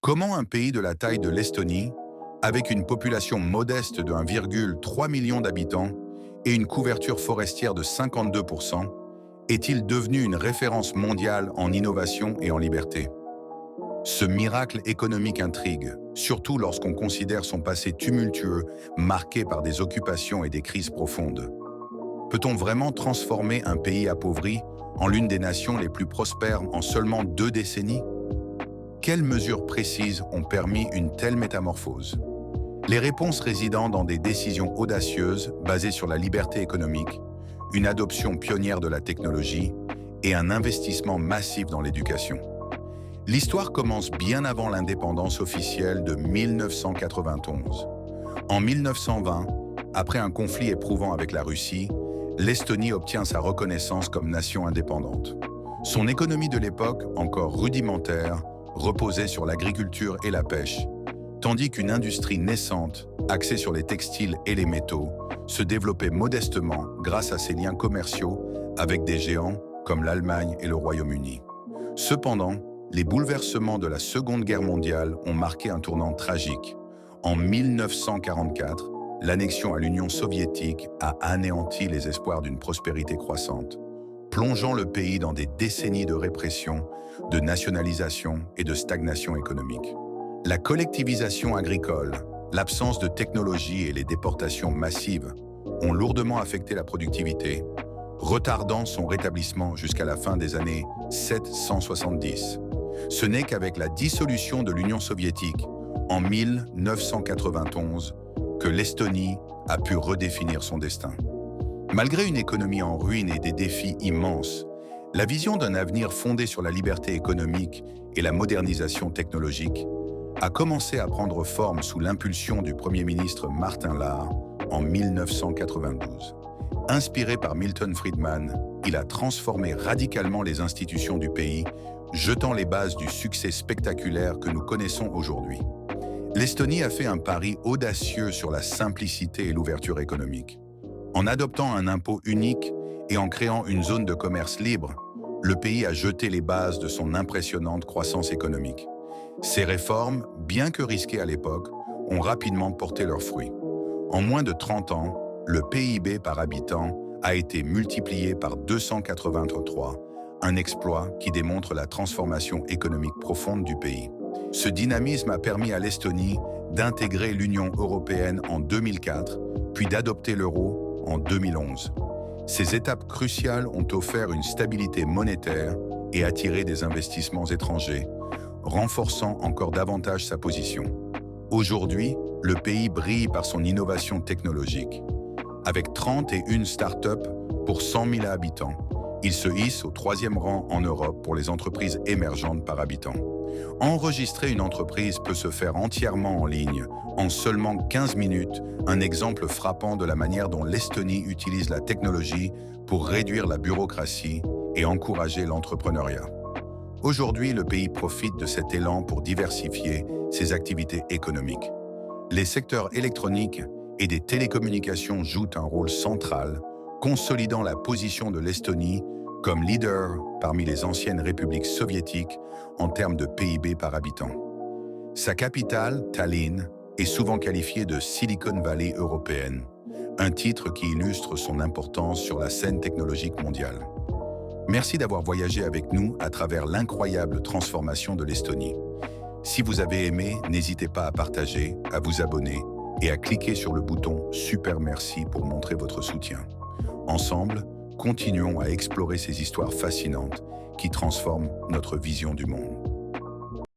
Comment un pays de la taille de l'Estonie, avec une population modeste de 1,3 million d'habitants et une couverture forestière de 52%, est-il devenu une référence mondiale en innovation et en liberté? Ce miracle économique intrigue, surtout lorsqu'on considère son passé tumultueux, marqué par des occupations et des crises profondes. Peut-on vraiment transformer un pays appauvri en l'une des nations les plus prospères en seulement 2 décennies? Quelles mesures précises ont permis une telle métamorphose? Les réponses résidant dans des décisions audacieuses basées sur la liberté économique, une adoption pionnière de la technologie et un investissement massif dans l'éducation. L'histoire commence bien avant l'indépendance officielle de 1991. En 1920, après un conflit éprouvant avec la Russie, l'Estonie obtient sa reconnaissance comme nation indépendante. Son économie de l'époque, encore rudimentaire, reposait sur l'agriculture et la pêche, tandis qu'une industrie naissante, axée sur les textiles et les métaux, se développait modestement grâce à ses liens commerciaux avec des géants comme l'Allemagne et le Royaume-Uni. Cependant, les bouleversements de la Seconde Guerre mondiale ont marqué un tournant tragique. En 1944, l'annexion à l'Union soviétique a anéanti les espoirs d'une prospérité croissante, plongeant le pays dans des décennies de répression, de nationalisation et de stagnation économique. La collectivisation agricole, l'absence de technologie et les déportations massives ont lourdement affecté la productivité, retardant son rétablissement jusqu'à la fin des années 770. Ce n'est qu'avec la dissolution de l'Union soviétique en 1991 que l'Estonie a pu redéfinir son destin. Malgré une économie en ruine et des défis immenses, la vision d'un avenir fondé sur la liberté économique et la modernisation technologique a commencé à prendre forme sous l'impulsion du Premier ministre Martin Lahr en 1992. Inspiré par Milton Friedman, il a transformé radicalement les institutions du pays, jetant les bases du succès spectaculaire que nous connaissons aujourd'hui. L'Estonie a fait un pari audacieux sur la simplicité et l'ouverture économique. En adoptant un impôt unique et en créant une zone de commerce libre, le pays a jeté les bases de son impressionnante croissance économique. Ces réformes, bien que risquées à l'époque, ont rapidement porté leurs fruits. En moins de 30 ans, le PIB par habitant a été multiplié par 283, un exploit qui démontre la transformation économique profonde du pays. Ce dynamisme a permis à l'Estonie d'intégrer l'Union européenne en 2004, puis d'adopter l'euro en 2011. Ces étapes cruciales ont offert une stabilité monétaire et attiré des investissements étrangers, renforçant encore davantage sa position. Aujourd'hui, le pays brille par son innovation technologique. Avec 31 start-up pour 100 000 habitants, il se hisse au 3e rang en Europe pour les entreprises émergentes par habitant. Enregistrer une entreprise peut se faire entièrement en ligne, en seulement 15 minutes, un exemple frappant de la manière dont l'Estonie utilise la technologie pour réduire la bureaucratie et encourager l'entrepreneuriat. Aujourd'hui, le pays profite de cet élan pour diversifier ses activités économiques. Les secteurs électroniques et des télécommunications jouent un rôle central, consolidant la position de l'Estonie comme leader parmi les anciennes républiques soviétiques en termes de PIB par habitant. Sa capitale, Tallinn, est souvent qualifiée de Silicon Valley européenne, un titre qui illustre son importance sur la scène technologique mondiale. Merci d'avoir voyagé avec nous à travers l'incroyable transformation de l'Estonie. Si vous avez aimé, n'hésitez pas à partager, à vous abonner et à cliquer sur le bouton Super Merci pour montrer votre soutien. Ensemble, continuons à explorer ces histoires fascinantes qui transforment notre vision du monde.